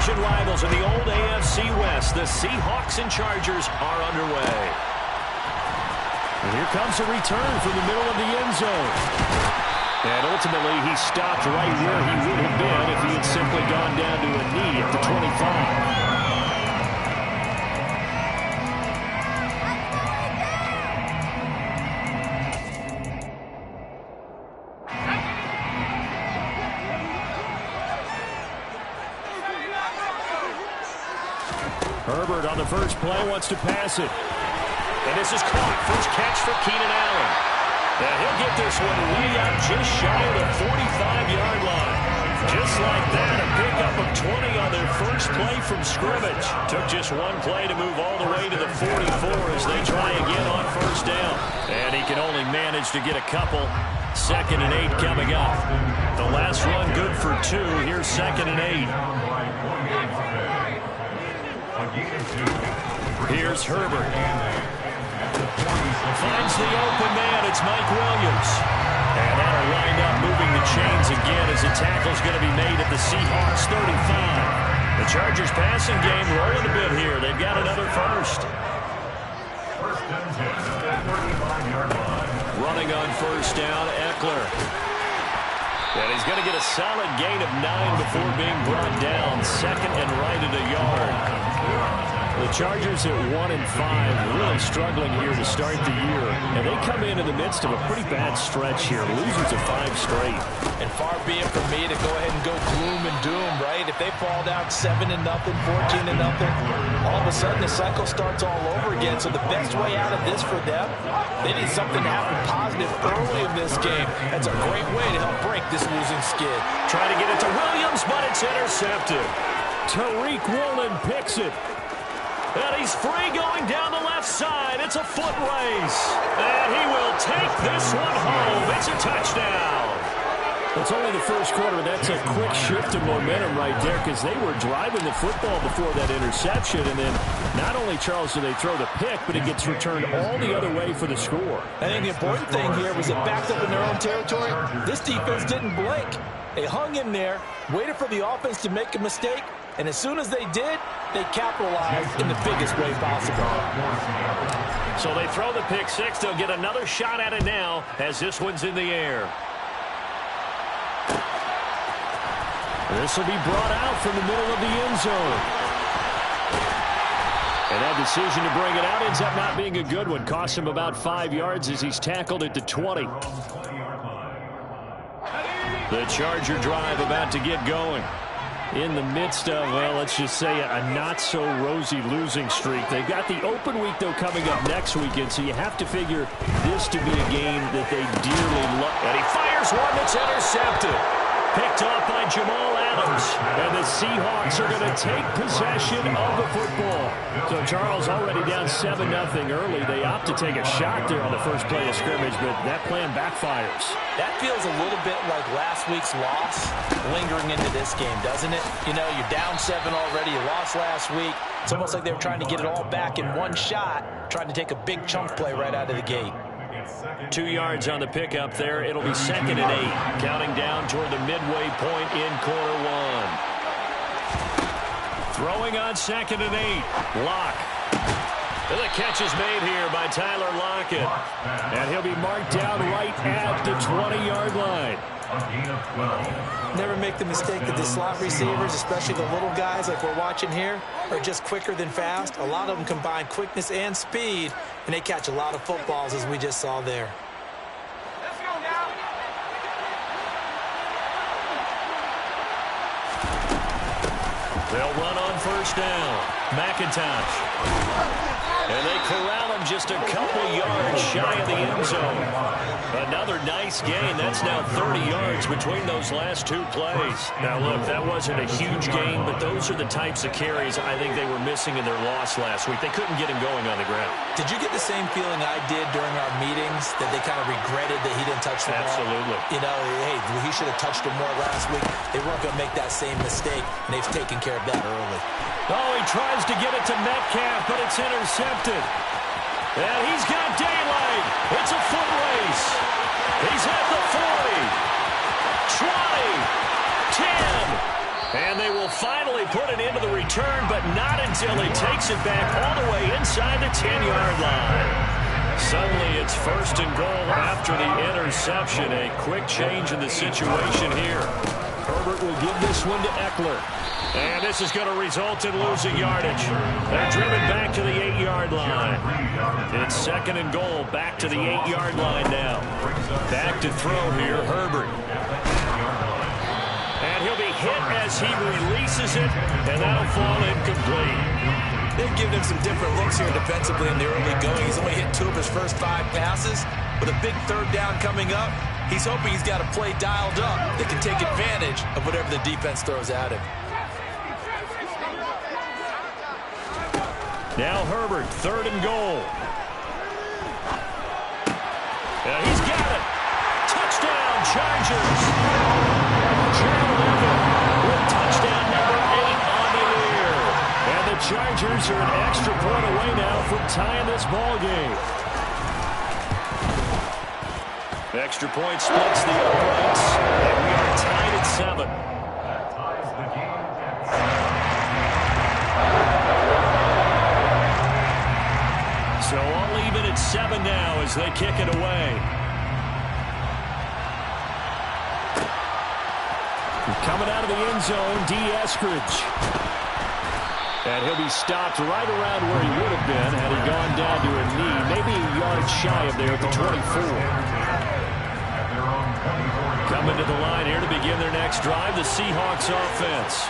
division rivals in the old AFC West. The Seahawks and Chargers are underway. And here comes a return from the middle of the end zone. And ultimately, he stopped right where he would have been if he had simply gone down to a knee at the 25. Herbert on the first play wants to pass it. And this is caught. First catch for Keenan Allen. And he'll get this one way out just shy of the 45-yard line. Just like that, a pickup of 20 on their first play from scrimmage. Took just one play to move all the way to the 44 as they try again on first down. And he can only manage to get a couple. 2nd and 8 coming up. The last run good for 2. Here's 2nd and 8. Here's Herbert. Finds the open man. It's Mike Williams. And that'll wind up moving the chains again as the tackle's going to be made at the Seahawks 35. The Chargers passing game rolling a bit here. They've got another first. Running on first down, Eckler. And he's going to get a solid gain of 9 before being brought down. 2nd and right at a yard. The Chargers at 1-5, really struggling here to start the year. And they come in the midst of a pretty bad stretch here. Losers of 5 straight. And far be it from me to go ahead and go gloom and doom, right? If they fall down 7-0, 14-0, all of a sudden the cycle starts all over again. So the best way out of this for them, they need something to happen positive early in this game. That's a great way to help break this losing skid. Trying to get it to Williams, but it's intercepted. Tariq Woolen picks it. And he's free going down the left side. It's a foot race. And he will take this one home. It's a touchdown. It's only the first quarter. That's a quick shift of momentum right there because they were driving the football before that interception. And then not only, Charles, do they throw the pick, but it gets returned all the other way for the score. I think the important thing here was it backed up in their own territory. This defense didn't blink. They hung in there, waited for the offense to make a mistake, and as soon as they did, they capitalized in the biggest way possible. So they throw the pick six. They'll get another shot at it now as this one's in the air. This will be brought out from the middle of the end zone. And that decision to bring it out ends up not being a good one. Costs him about 5 yards as he's tackled at the 20. The Charger drive about to get going. In the midst of, well, let's just say a not-so-rosy losing streak. They've got the open week, though, coming up next weekend, so you have to figure this to be a game that they dearly love. And he fires one that's intercepted. Picked off by Jamal Adams. And the Seahawks are going to take possession of the football. So Charles already down 7-0 early. They opt to take a shot there on the first play of scrimmage, but that plan backfires. That feels a little bit like last week's loss lingering into this game, doesn't it? You know, you're down 7 already. You lost last week. It's almost like they were trying to get it all back in one shot, trying to take a big chunk play right out of the gate. 2 yards on the pickup there. It'll be 2nd and 8. Counting down toward the midway point in quarter one. Throwing on 2nd and 8. Lock. And the catch is made here by Tyler Lockett. And he'll be marked down right at the 20-yard line. Never make the mistake that the slot receivers, especially the little guys like we're watching here, are just quicker than fast. A lot of them combine quickness and speed, and they catch a lot of footballs, as we just saw there. Let's go now. They'll run on first down. McIntosh. And they corral him just a couple yards shy of the end zone. Another nice gain. That's now 30 yards between those last two plays. Now, look, that wasn't a huge gain, but those are the types of carries I think they were missing in their loss last week. They couldn't get him going on the ground. Did you get the same feeling I did during our meetings, that they kind of regretted that he didn't touch the ball? Absolutely. You know, hey, he should have touched him more last week. They weren't going to make that same mistake, and they've taken care of that early. Oh, he tries to get it to Metcalf, but it's intercepted. And he's got daylight. It's a foot race. He's at the 40, 20, 10. And they will finally put it into the return, but not until he takes it back all the way inside the 10-yard line. Suddenly it's 1st and goal after the interception. A quick change in the situation here. Herbert will give this one to Eckler. And this is going to result in losing yardage. They're driven back to the 8-yard line. It's 2nd and goal, back to the 8-yard line now. Back to throw here, Herbert. And he'll be hit as he releases it, and that'll fall incomplete. They've given him some different looks here defensively in the early going. He's only hit 2 of his first 5 passes. With a big 3rd down coming up, he's hoping he's got a play dialed up that can take advantage of whatever the defense throws at him. Now Herbert, 3rd and goal. He's got it. Touchdown, Chargers. Gerald Everett with touchdown number 8 on the year. And the Chargers are an extra point away now from tying this ball game. Extra point splits the uprights, and we are tied at 7. So all even at 7 now as they kick it away. Coming out of the end zone, D. Eskridge. And he'll be stopped right around where he would have been had he gone down to a knee, maybe a yard shy of there at the 24. Coming to the line here to begin their next drive, the Seahawks offense.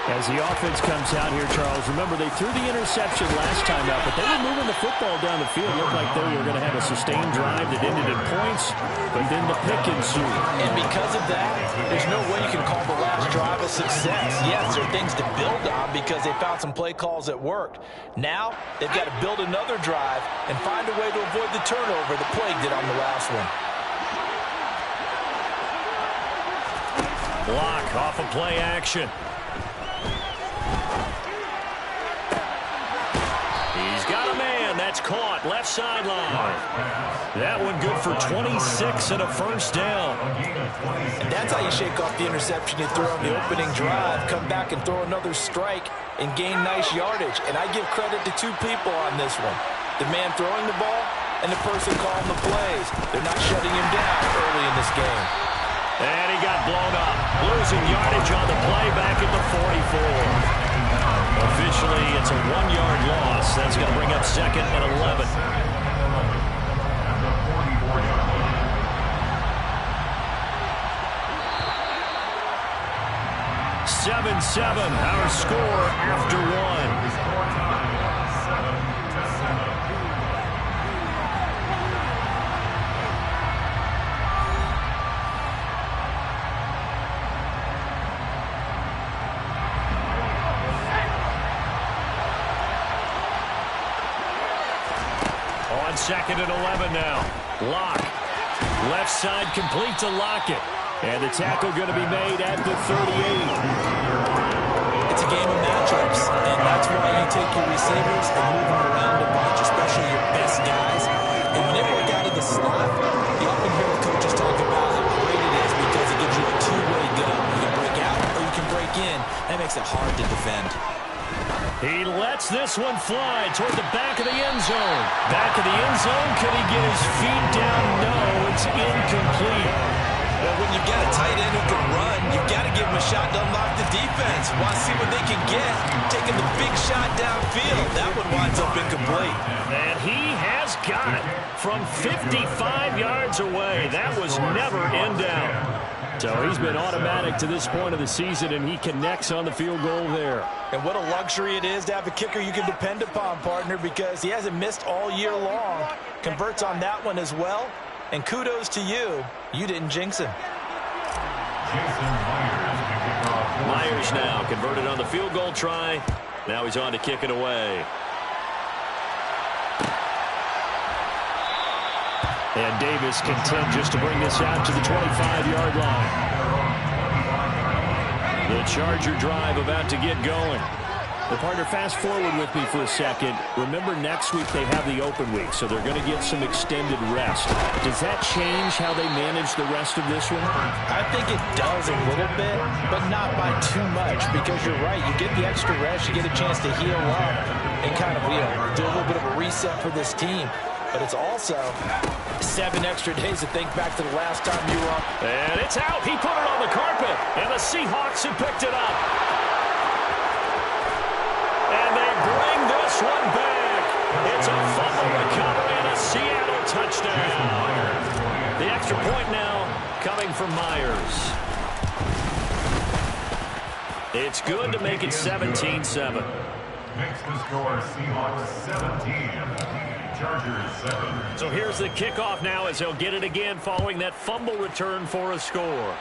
As the offense comes out here, Charles, remember they threw the interception last time out, but they were moving the football down the field. Looked like they were going to have a sustained drive that ended in points, but then the pick ensued. And because of that, there's no way you can call the last drive a success. Yes, there are things to build on because they found some play calls that worked. Now, they've got to build another drive and find a way to avoid the turnover the plague did on the last one. Block off of play action. He's got a man. That's caught. Left sideline. That one good for 26 and a first down. And that's how you shake off the interception you threw on the opening drive. Come back and throw another strike and gain nice yardage. And I give credit to 2 people on this one. The man throwing the ball and the person calling the plays. They're not shutting him down early in this game. And he got blown up. Losing yardage on the play back at the 44. Officially, it's a 1-yard loss. That's going to bring up 2nd and 11. Our score after 1. On 2nd and 11 now. Lock. Left side complete to Lockett. And the tackle going to be made at the 38. It's a game of matchups, and that's why you take your receivers and move them around a bunch, especially your best guys. And when they work out of the slot, you often hear the coaches talk about how great it is because it gives you a 2-way go. You can break out or you can break in. That makes it hard to defend. He lets this one fly toward the back of the end zone. Back of the end zone. Could he get his feet down? No, it's incomplete. Well, when you've got a tight end who can run, you've got to give him a shot to unlock the defense. Want to see what they can get. Taking the big shot downfield. That one winds up incomplete. And he has got it from 55 yards away. That was never in down. So he's been automatic to this point of the season, and he connects on the field goal there. And what a luxury it is to have a kicker you can depend upon, partner, because he hasn't missed all year long. Converts on that one as well. And kudos to you. You didn't jinx him. Myers now converted on the field goal try. Now he's on to kick it away. And Davis content just to bring this out to the 25-yard line. The Charger drive about to get going. Well, partner, fast forward with me for a second. Remember, next week they have the open week, so they're going to get some extended rest. Does that change how they manage the rest of this one? I think it does a little bit, but not by too much, because you're right. You get the extra rest, you get a chance to heal up and kind of, do a little bit of a reset for this team. But it's also 7 extra days to think back to the last time you were up. And it's out. He put it on the carpet, and the Seahawks have picked it up. And they bring this one back. It's a fumble recovery and a Seattle touchdown. The extra point now coming from Myers. It's good to make it 17-7. Makes the score Seahawks 17, Chargers 7. So here's the kickoff now as they'll get it again following that fumble return for a score.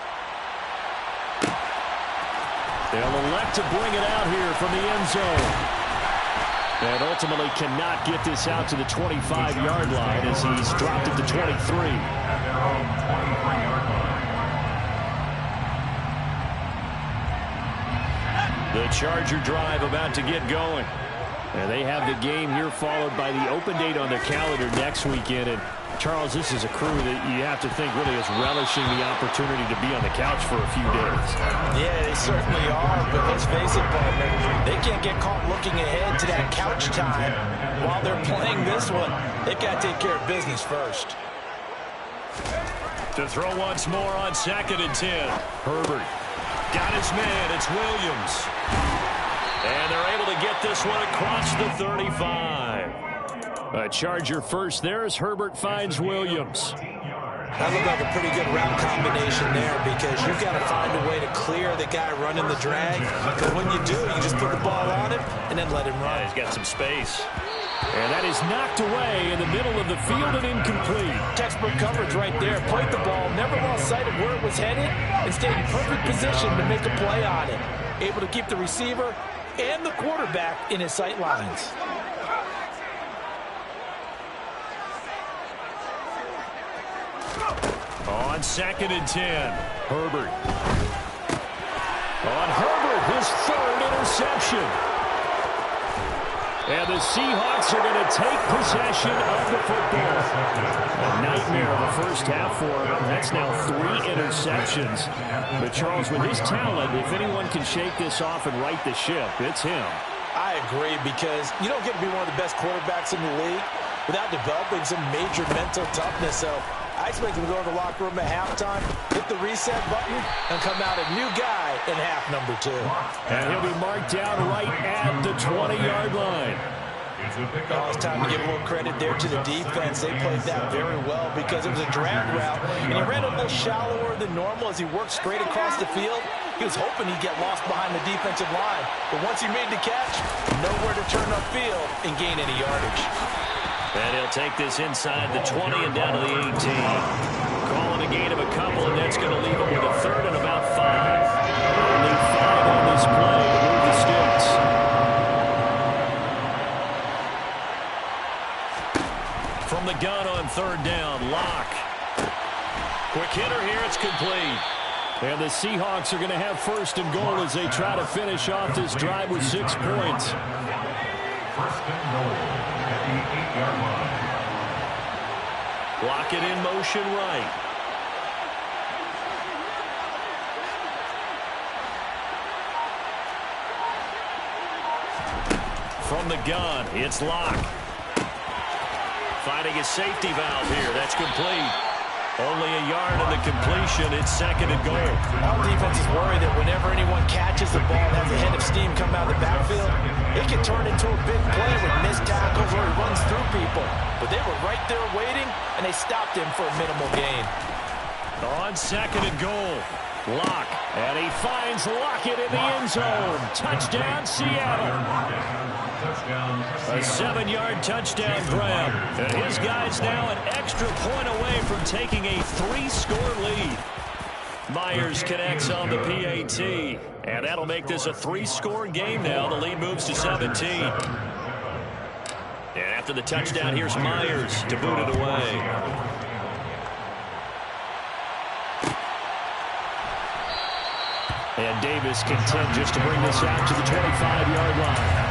They'll elect to bring it out here from the end zone. And ultimately cannot get this out to the 25-yard line as he's dropped it to 23. At their own 23-yard line. The Charger drive about to get going. And they have the game here followed by the open date on their calendar next weekend. And Charles, this is a crew that you have to think really is relishing the opportunity to be on the couch for a few days. Yeah, they certainly are, but let's face it, partner, they can't get caught looking ahead to that couch time while they're playing this one. They've got to take care of business first. To throw once more on 2nd and 10. Herbert got his man. It's Williams. And they're able to get this one across the 35. A Charger first there as Herbert finds Williams. That looked like a pretty good route combination there because you've got to find a way to clear the guy running the drag. But when you do, you just put the ball on him and then let him run. Yeah, he's got some space. And that is knocked away in the middle of the field and incomplete. Textbook coverage right there. Played the ball, never lost sight of where it was headed, and stayed in perfect position to make a play on it. Able to keep the receiver and the quarterback in his sight lines. On 2nd and 10, Herbert. On Herbert, his 3rd interception. And the Seahawks are going to take possession of the football. A nightmare of the first half for him. That's now 3 interceptions. But Charles, with his talent, if anyone can shake this off and right the ship, it's him. I agree, because you don't get to be one of the best quarterbacks in the league without developing some major mental toughness. So I expect him to go to the locker room at halftime, hit the reset button, and come out a new guy in half number 2. And he'll be marked down right at the 20-yard line. Oh, it's time to give a little credit there to the defense. They played that very well because it was a drag route, and he ran a little shallower than normal as he worked straight across the field. He was hoping he'd get lost behind the defensive line, but once he made the catch, nowhere to turn upfield and gain any yardage. And he'll take this inside the 20 and down to the 18. Calling a gain of a couple, and that's going to leave him with a 3rd and about 5. Only 5 on this play to move the sticks. From the gun on 3rd down, Locke. Quick hitter here, it's complete. And the Seahawks are going to have 1st and goal as they try to finish off this drive with 6 points. 1st and goal at the 8-yard line. Block it in motion right. From the gun, it's Locke. Finding a safety valve here. That's complete. Only a yard in the completion. It's 2nd and goal. Our defense is worried that whenever anyone catches the ball and has a head of steam come out of the backfield, it can turn into a big play with missed tackles or he runs through people. But they were right there waiting, and they stopped him for a minimal gain. On 2nd and goal, Locke. And he finds Lockett in the end zone. Touchdown, Seattle. A 7-yard touchdown grab. And his guy's now an extra point away from taking a 3-score lead. Myers connects on the PAT. And that'll make this a 3-score game now. The lead moves to 17. And after the touchdown, here's Myers to boot it away. And Davis content just to bring this out to the 25-yard line.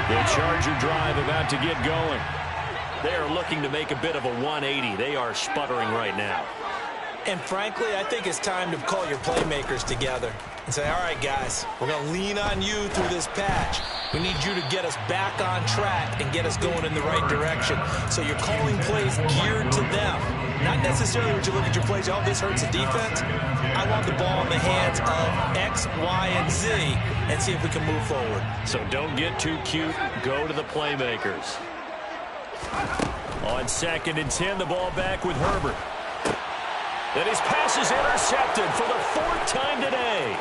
The Charger drive about to get going. They are looking to make a bit of a 180. They are sputtering right now. And frankly, I think it's time to call your playmakers together and say, all right, guys, we're going to lean on you through this patch. We need you to get us back on track and get us going in the right direction. So you're calling plays geared to them. Not necessarily would you look at your plays, oh, this hurts the defense. I want the ball in the hands of X, Y, and Z and see if we can move forward. So don't get too cute. Go to the playmakers. On 2nd and 10, the ball back with Herbert. And his pass is intercepted for the 4th time today.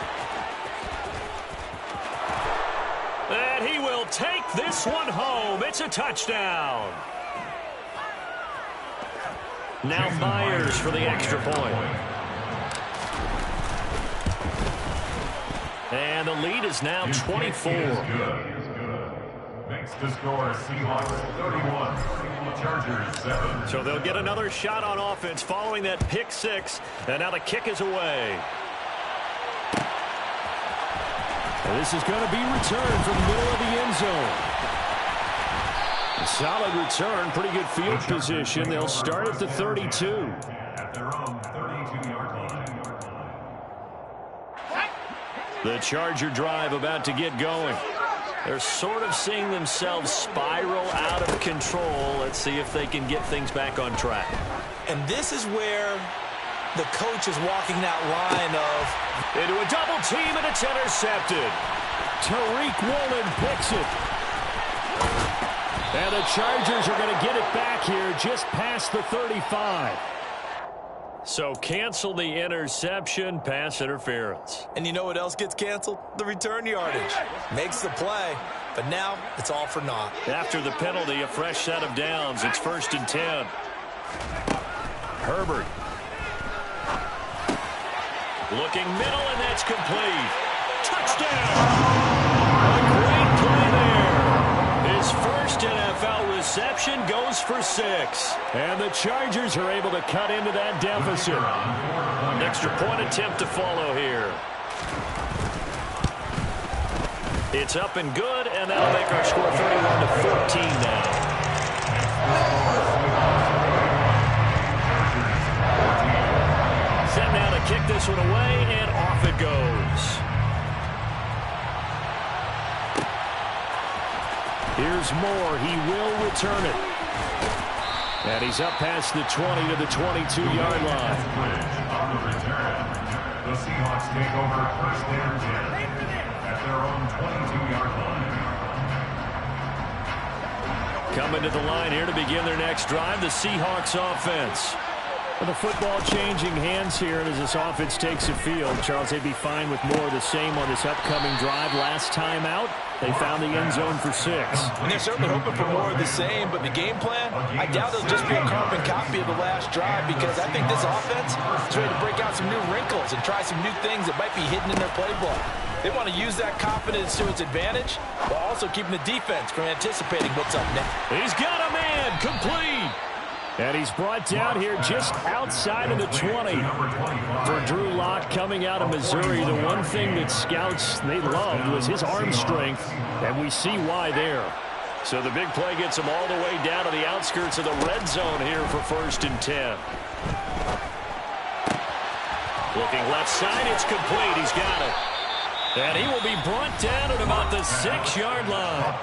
And he will take this one home. It's a touchdown. Now Myers for the extra point. And the lead is now 24. Makes the score Seahawks 31. Chargers 7. So they'll get another shot on offense following that pick 6. And now the kick is away. And this is going to be returned from the middle of the end zone. A solid return, pretty good field position. They'll start at the 32. At their own 32-yard line. The Charger drive about to get going. They're sort of seeing themselves spiral out of control. Let's see if they can get things back on track. And this is where the coach is walking that line of into a double team, and it's intercepted. Tariq Woolen picks it. And the Chargers are going to get it back here just past the 35. So cancel the interception, pass interference. And you know what else gets canceled? The return yardage. Makes the play, but now it's all for naught. After the penalty, a fresh set of downs. It's 1st and 10. Herbert. Looking middle, and that's complete. Touchdown! A great play there. His first NFL reception goes for 6. And the Chargers are able to cut into that deficit. Extra point attempt to follow here. It's up and good, and that'll make our score 31-14 now. Set now to kick this one away, and off it goes. Here's Moore. He will return it. And he's up past the 20 to the 22-yard line. On the return, the Seahawks take over 1st and 10 at their own 22-yard line. Coming to the line here to begin their next drive, the Seahawks offense. With the football changing hands here, and as this offense takes the field, Charles, they'd be fine with more of the same on this upcoming drive. Last time out, they found the end zone for 6. And they're certainly hoping for more of the same, but the game plan, I doubt it'll just be a carbon copy of the last drive, because I think this offense is ready to break out some new wrinkles and try some new things that might be hidden in their playbook. They want to use that confidence to its advantage, while also keeping the defense from anticipating what's up next. He's got a man, complete. And he's brought down here just outside of the 20. For Drew Lock coming out of Missouri, the one thing that scouts they loved was his arm strength, and we see why there. So the big play gets him all the way down to the outskirts of the red zone here for 1st and 10. Looking left side, it's complete. He's got it. And he will be brought down at about the 6-yard line.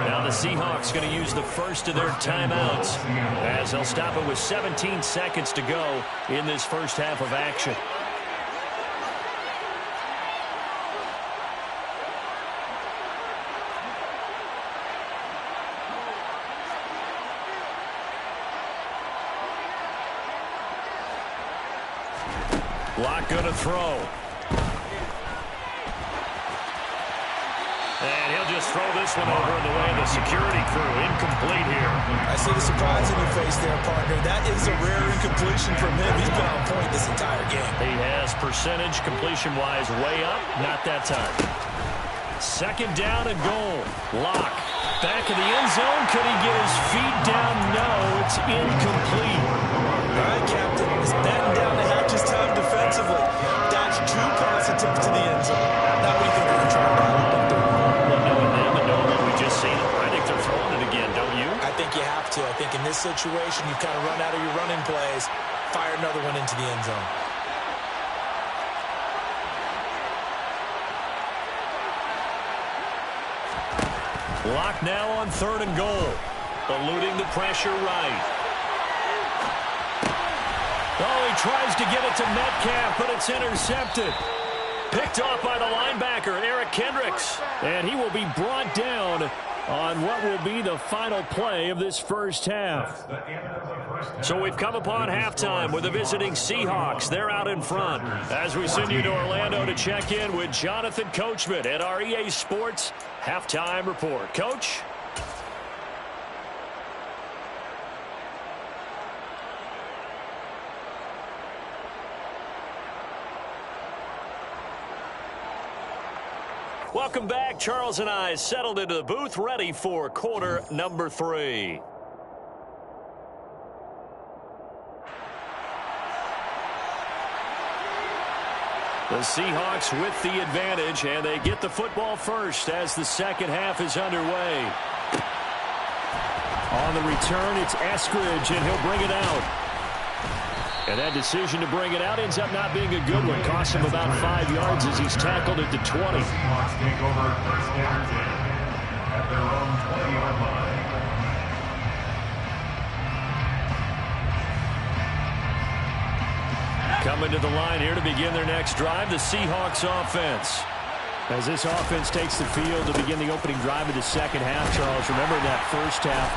Now the Seahawks going to use the first of their timeouts, as they'll stop it with 17 seconds to go in this first half of action. Lock going to throw. And he'll just throw this one over in the way of the security crew. Incomplete here. I see the surprise in your face there, partner. That is a rare incompletion from him. He's been on point this entire game. He has percentage completion-wise way up. Not that time. 2nd down and goal. Lock back of the end zone. Could he get his feet down? No, it's incomplete. All right, Captain. It's batting down the hatches time defensively. Dodged 2 pass attempts to the end zone. Now what do you think they're going to try and dial up on third? Well, knowing them and knowing what we just seen, I think they're throwing it again, don't you? I think you have to. I think in this situation, you've kind of run out of your running plays. Fire another one into the end zone. Lock now on 3rd and goal. Eluding the pressure right. Oh, he tries to get it to Metcalf, but it's intercepted. Picked off by the linebacker, Eric Kendricks. And he will be brought down on what will be the final play of this first half. So we've come upon halftime with the visiting Seahawks. They're out in front. As we send you to Orlando to check in with Jonathan Coachman at our EA Sports Halftime Report. Coach? Welcome back. Charles and I settled into the booth, ready for quarter number 3. The Seahawks with the advantage, and they get the football first as the second half is underway. On the return, it's Eskridge, and he'll bring it out. And that decision to bring it out ends up not being a good one. Cost him about 5 yards as he's tackled at the 20. Seahawks take over first down at their own 20-yard line. Coming to the line here to begin their next drive, the Seahawks offense. As this offense takes the field to begin the opening drive of the second half, Charles, remember in that first half,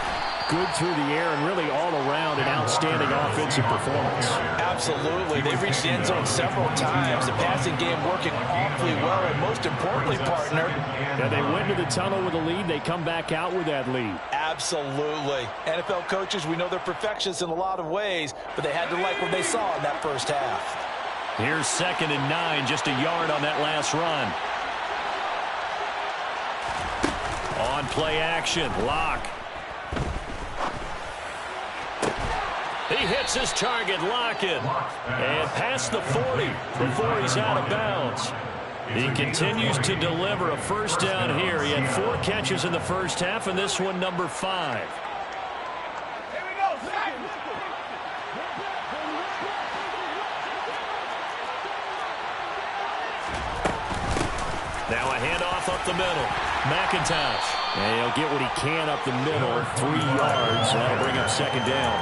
good through the air and really all around an outstanding offensive performance. Absolutely. They've reached the end zone several times. The passing game working awfully well, and most importantly, partner. Yeah, they went to the tunnel with a lead. They come back out with that lead. Absolutely. NFL coaches, we know they're perfectionists in a lot of ways, but they had to like what they saw in that first half. Here's 2nd and 9, just a yard on that last run. On play action, Locke. He hits his target, Lockett, and past the 40 before he's out of bounds. He continues to deliver a first down here. He had 4 catches in the first half, and this one number 5. Here we go, Now a handoff up the middle. McIntosh. And he'll get what he can up the middle. 3 yards. That'll bring up 2nd down.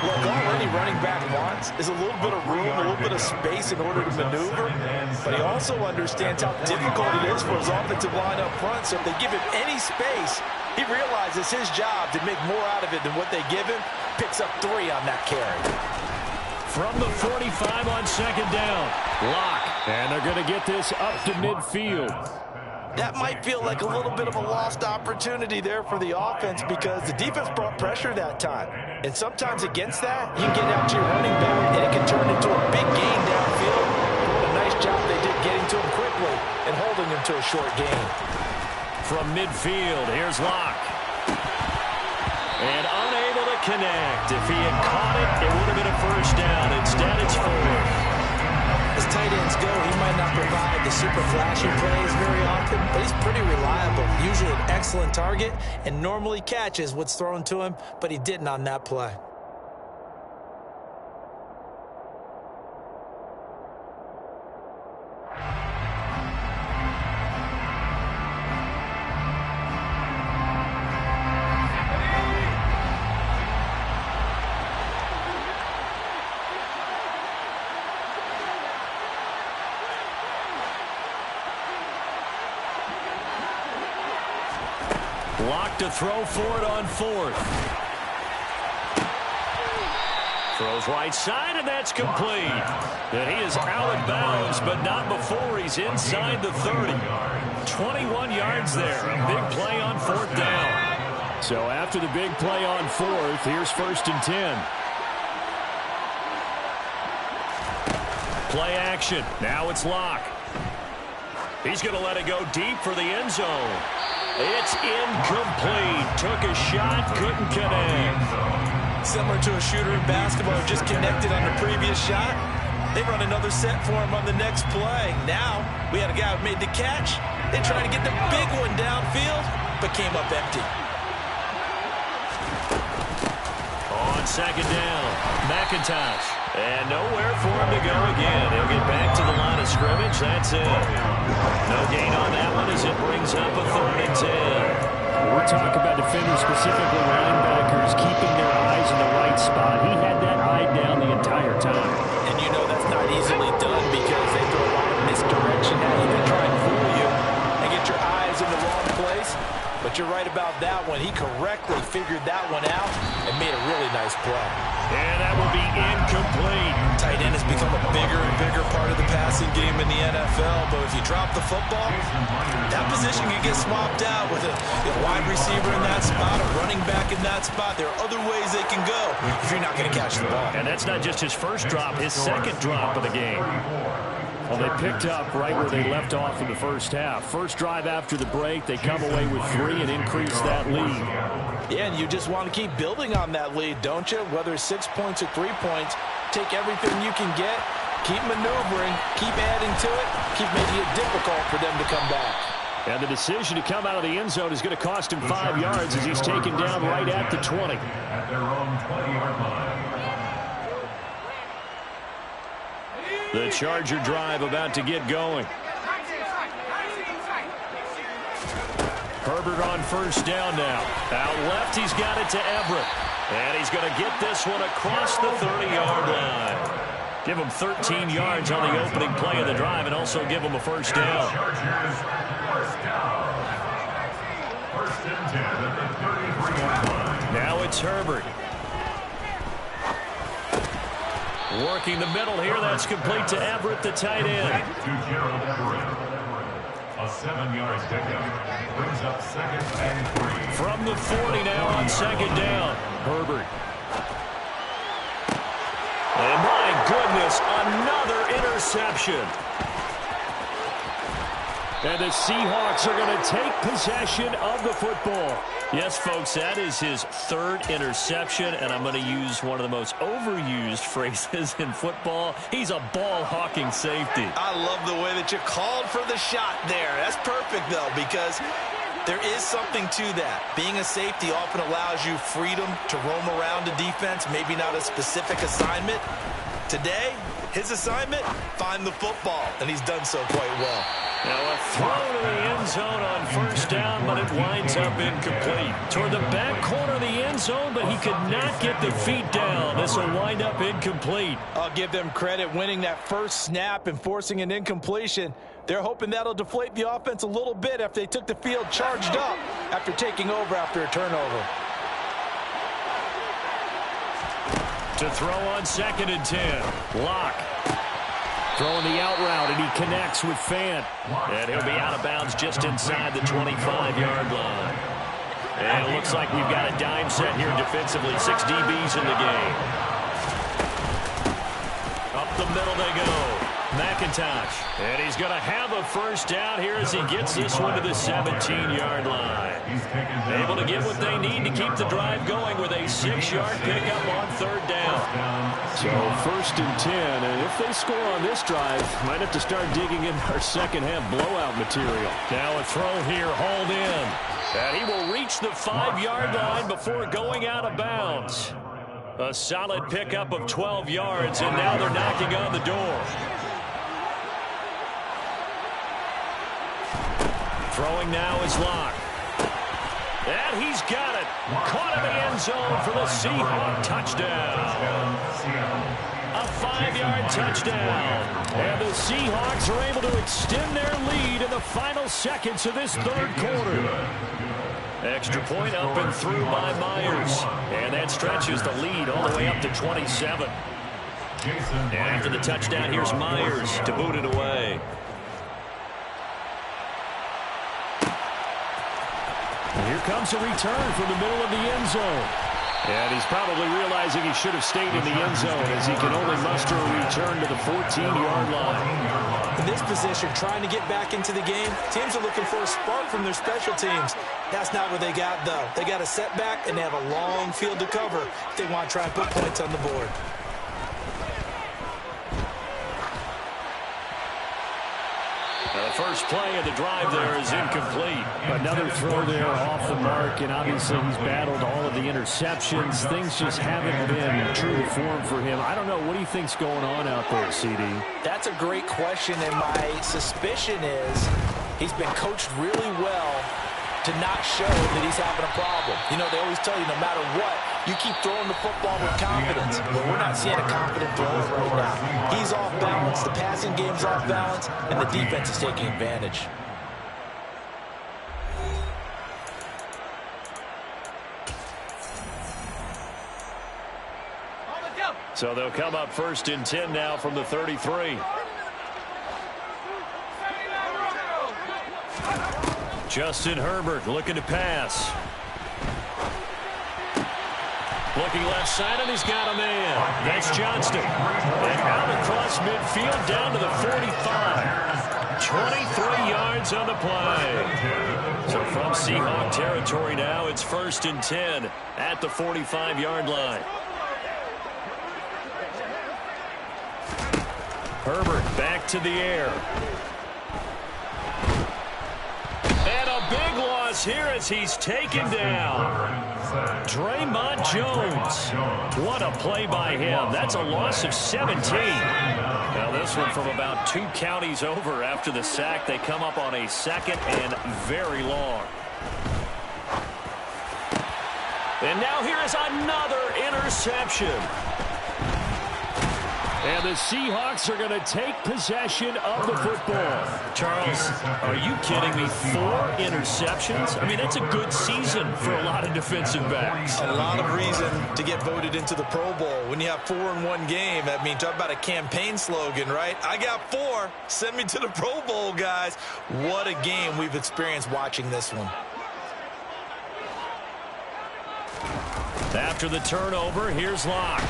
Look, already running back wants is a little bit of room, a little bit of space in order to maneuver. But he also understands how difficult it is for his offensive line up front. So if they give him any space, he realizes his job to make more out of it than what they give him. Picks up 3 on that carry. From the 45 on 2nd down. Lock. And they're going to get this up to midfield. That might feel like a little bit of a lost opportunity there for the offense because the defense brought pressure that time. And sometimes against that, you get out to your running back, and it can turn into a big gain downfield. What a nice job they did getting to him quickly and holding him to a short gain. From midfield, here's Locke. And unable to connect. If he had caught it, it would have been a first down. Instead, it's 4. As tight ends go, he might not provide the super flashy plays very often, but he's pretty reliable. Usually an excellent target and normally catches what's thrown to him, but he didn't on that play. Lock to throw for it on 4th. Throws right side, and that's complete. And he is out of bounds, but not before he's inside the 30. 21 yards there. A big play on 4th down. So after the big play on 4th, here's 1st and 10. Play action. Now it's Locke. He's going to let it go deep for the end zone. It's incomplete. Took a shot, couldn't connect. Similar to a shooter in basketball who just connected on the previous shot. They run another set for him on the next play. Now, we had a guy who made the catch. They tried to get the big one downfield, but came up empty. On second down, McIntosh. And nowhere for him to go again. He'll get back to the line of scrimmage. That's it. No gain on that one as it brings up a 3rd and 10. We're talking about defenders, specifically linebackers, keeping their eyes in the right spot. He had that eye down the entire time. And you know that's not easily done because they throw a lot of misdirection at you. They try and fool you and get your eyes in the wrong place. But you're right about that one. He correctly figured that one out and made a really nice play. And that will be incomplete. Tight end has become a bigger and bigger part of the passing game in the NFL. But if you drop the football, that position can get swapped out with a wide receiver in that spot, a running back in that spot. There are other ways they can go if you're not going to catch the ball. And that's not just his first drop, his second drop of the game. Well, they picked up right where they left off in the first half. First drive after the break, they come away with 3 and increase that lead. Yeah, and you just want to keep building on that lead, don't you? Whether it's 6 points or 3 points, take everything you can get, keep maneuvering, keep adding to it, keep making it difficult for them to come back. And the decision to come out of the end zone is going to cost him 5 yards as he's taken down right at the 20. At their own 20-yard line. The Charger drive about to get going. Herbert on first down now. Out left, he's got it to Everett. And he's going to get this one across the 30-yard line. Give him 13 yards on the opening play of the drive and also give him a first down. Chargers, first down. First and 10 at the 33-yard line. Now it's Herbert. Working the middle here. That's complete to Everett, the tight end. To Gerald Everett. A 7-yard pickup brings up 2nd and 3. From the 40 now on second down. Herbert. And my goodness, another interception. And the Seahawks are going to take possession of the football. Yes, folks, that is his 3rd interception, and I'm going to use one of the most overused phrases in football. He's a ball-hawking safety. I love the way that you called for the shot there. That's perfect, though, because there is something to that. Being a safety often allows you freedom to roam around the defense, maybe not a specific assignment. Today, his assignment, find the football, and he's done so quite well. Now a throw to the end zone on first down, but it winds up incomplete. Toward the back corner of the end zone, but he could not get the feet down. This will wind up incomplete. I'll give them credit winning that first snap and forcing an incompletion. They're hoping that'll deflate the offense a little bit after they took the field charged up after taking over after a turnover. To throw on 2nd and 10. Locke. Throwing the out route, and he connects with Fant. And he'll be out of bounds just inside the 25-yard line. And it looks like we've got a dime set here defensively. 6 DBs in the game. Up the middle they go. McIntosh. And he's going to have a first down here as he gets this one to the 17-yard line. Able to get what they need to keep the drive going with a 6-yard pickup on 3rd down. So 1st and 10, and if they score on this drive, might have to start digging in our second half blowout material. Now a throw here, hauled in. And he will reach the 5-yard line before going out of bounds. A solid pickup of 12 yards, and now they're knocking on the door. Throwing now is Locke. And he's got it. Caught in the end zone for the Seahawks touchdown. A 5-yard touchdown. And the Seahawks are able to extend their lead in the final seconds of this 3rd quarter. Extra point up and through by Myers. And that stretches the lead all the way up to 27. And after the touchdown, here's Myers to boot it away. Here comes a return from the middle of the end zone. And he's probably realizing he should have stayed in the end zone as he can only muster a return to the 14-yard line. In this position, trying to get back into the game, teams are looking for a spark from their special teams. That's not what they got, though. They got a setback, and they have a long field to cover if they want to try and put points on the board. The first play of the drive there is incomplete. Another throw there off the mark, and obviously he's battled all of the interceptions. Things just haven't been true to form for him. I don't know. What do you think's going on out there, CD? That's a great question, and my suspicion is he's been coached really well to not show that he's having a problem. You know, they always tell you no matter what, you keep throwing the football with confidence. But we're not seeing a confident thrower right now. He's off balance, the passing game's off balance, and the defense is taking advantage. So they'll come up 1st and 10 now from the 33. Justin Herbert looking to pass. Looking left side, and he's got a man. That's Johnston. And out across midfield down to the 45. 23 yards on the play. So from Seahawk territory now, it's 1st and 10 at the 45-yard line. Herbert back to the air. And a big loss here as he's taken down. Draymond Jones. What a play by him. That's a loss of 17. Now this one from about 2 counties over after the sack. They come up on a 2nd and very long. And now here is another interception. And the Seahawks are going to take possession of the football. Charles, are you kidding me? 4 interceptions? I mean, that's a good season for a lot of defensive backs. A lot of reason to get voted into the Pro Bowl. When you have 4 in one game, I mean, talk about a campaign slogan, right? I got 4. Send me to the Pro Bowl, guys. What a game we've experienced watching this one. After the turnover, here's Locke.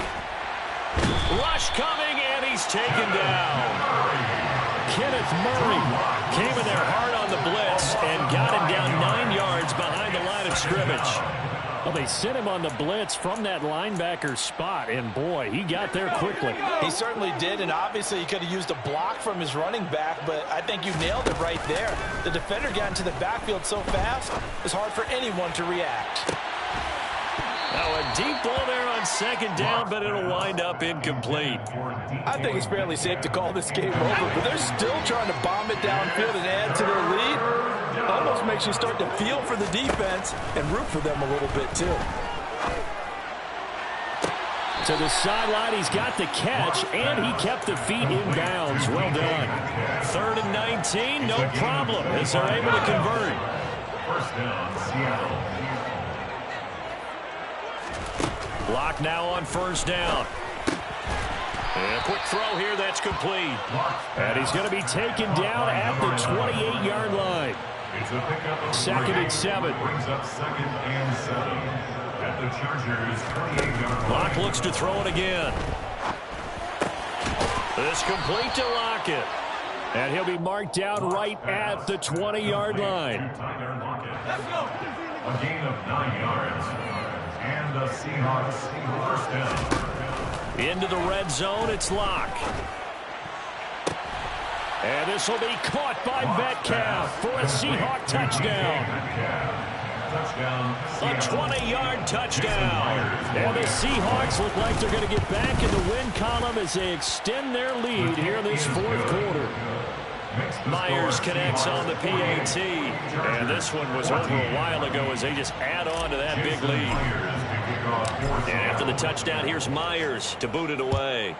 Rush coming, and he's taken down. Kenneth Murray came in there hard on the blitz and got him down 9 yards behind the line of scrimmage. Well, they sent him on the blitz from that linebacker spot, and boy, he got there quickly. He certainly did, and obviously he could have used a block from his running back, but I think you nailed it right there. The defender got into the backfield so fast, it's hard for anyone to react. Now a deep ball there on 2nd down, but it'll wind up incomplete. I think it's fairly safe to call this game over, but they're still trying to bomb it downfield and add to their lead. Almost makes you start to feel for the defense and root for them a little bit too. To the sideline, he's got the catch, and he kept the feet in bounds. Well done. 3rd and 19, no problem, as they're able to convert. 1st down, Seattle. Lock now on 1st down. And a quick throw here, that's complete. And he's going to be taken down at the 28-yard line. It's a pickup of 2nd and 7. Brings up 2nd and 7 at the Chargers' 28-yard line. Lock looks to throw it again. This complete to Lockett. And he'll be marked down right at the 20-yard line. A gain of 9 yards. And the Seahawks 1st down. Into the red zone, it's Lock. And this will be caught by Metcalf for a Seahawk touchdown. A 20-yard touchdown. And the Seahawks look like they're going to get back in the win column as they extend their lead here in this 4th quarter. Myers connects on the PAT. And this one was over a while ago as they just add on to that big lead. And after the touchdown, here's Myers to boot it away.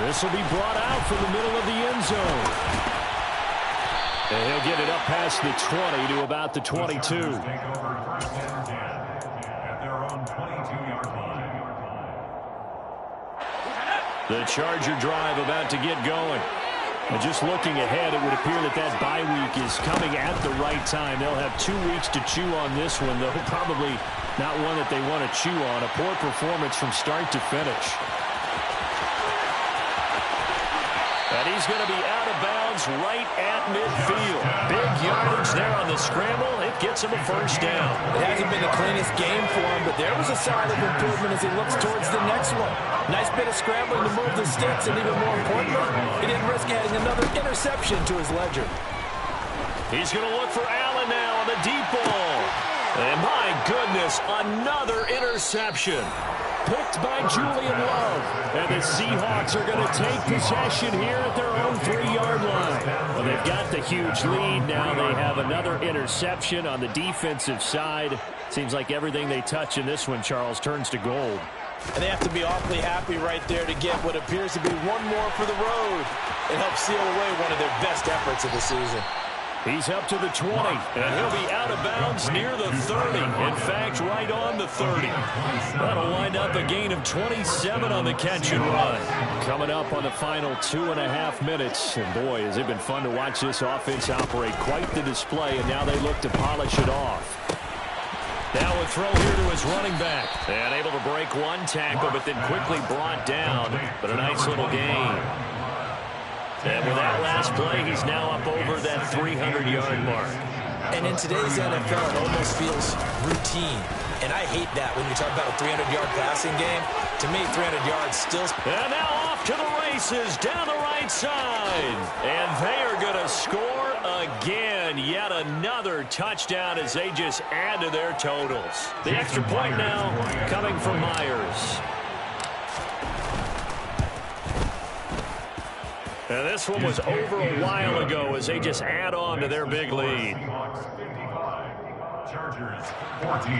This will be brought out from the middle of the end zone. And he'll get it up past the 20 to about the 22. The Charger drive about to get going. And just looking ahead, it would appear that that bye week is coming at the right time. They'll have 2 weeks to chew on this one, though probably not one that they want to chew on. A poor performance from start to finish. And he's going to be out of bounds right at midfield. Big yardage there on the scramble. It gets him a first down. It hasn't been the cleanest game for him, but there was a sign of improvement as he looks towards the next one. Nice bit of scrambling to move the sticks, and even more importantly, he didn't risk adding another interception to his ledger. He's going to look for Allen now on the deep ball. And my goodness, another interception. Picked by Julian Love. And the Seahawks are going to take possession here at their own 3-yard line. Well, they've got the huge lead. Now they have another interception on the defensive side. Seems like everything they touch in this one, Charles, turns to gold. And they have to be awfully happy right there to get what appears to be one more for the road. It helps seal away one of their best efforts of the season. He's up to the 20, and he'll be out of bounds near the 30. In fact, right on the 30. That'll wind up a gain of 27 on the catch and run. Coming up on the final 2.5 minutes. And boy, has it been fun to watch this offense operate. Quite the display, and now they look to polish it off. Now a throw here to his running back. And able to break one tackle, but then quickly brought down. But a nice little gain. And with that last play, he's now up over that 300-yard mark. And in today's NFL, it almost feels routine. And I hate that when you talk about a 300-yard passing game. To me, 300 yards still... And now off to the races down the right side. And they are going to score again. Yet another touchdown as they just add to their totals. The extra point now coming from Myers. And this one was over a while ago as they just add on to their big lead. Chargers 14.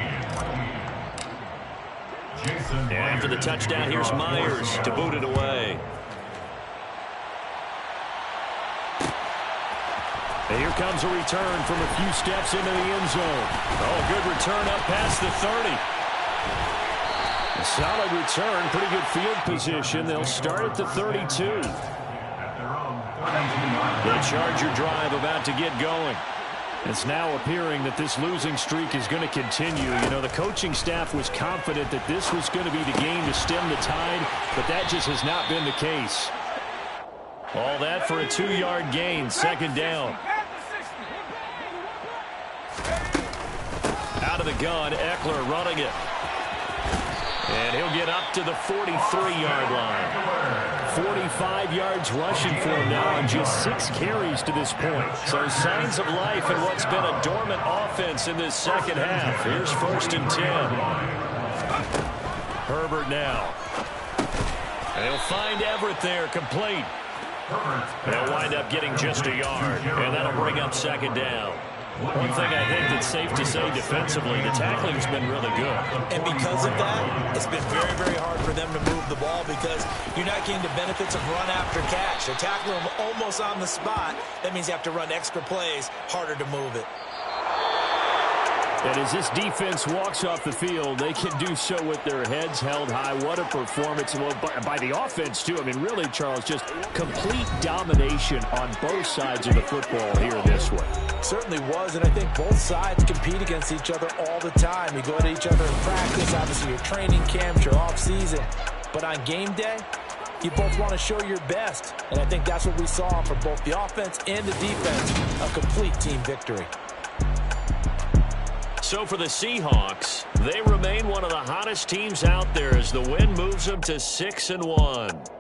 And after the touchdown, here's Myers to boot it away. And here comes a return from a few steps into the end zone. Oh, good return up past the 30. A solid return, pretty good field position. They'll start at the 32. The Charger drive about to get going. It's now appearing that this losing streak is going to continue. You know, the coaching staff was confident that this was going to be the game to stem the tide, but that just has not been the case. All that for a 2-yard gain, second down. Out of the gun, Eckler running it. And he'll get up to the 43-yard line. 45 yards rushing for him now on just 6 carries to this point. So signs of life in what's been a dormant offense in this second half. Here's 1st and 10. Herbert now. And he'll find Everett there, complete. They'll wind up getting just a yard. And that'll bring up second down. One thing I think that's safe to say defensively, the tackling's been really good. And because of that, it's been very, very hard for them to move the ball because you're not getting the benefits of run after catch. They're tackling them almost on the spot. That means you have to run extra plays, harder to move it. And as this defense walks off the field, they can do so with their heads held high. What a performance. Well, by the offense, too. I mean, really, Charles, just complete domination on both sides of the football here in this one. Certainly was, and I think both sides compete against each other all the time. You go at each other in practice, obviously your training camps, your off-season. But on game day, you both want to show your best. And I think that's what we saw from both the offense and the defense, a complete team victory. So for the Seahawks, they remain one of the hottest teams out there as the win moves them to 6-1.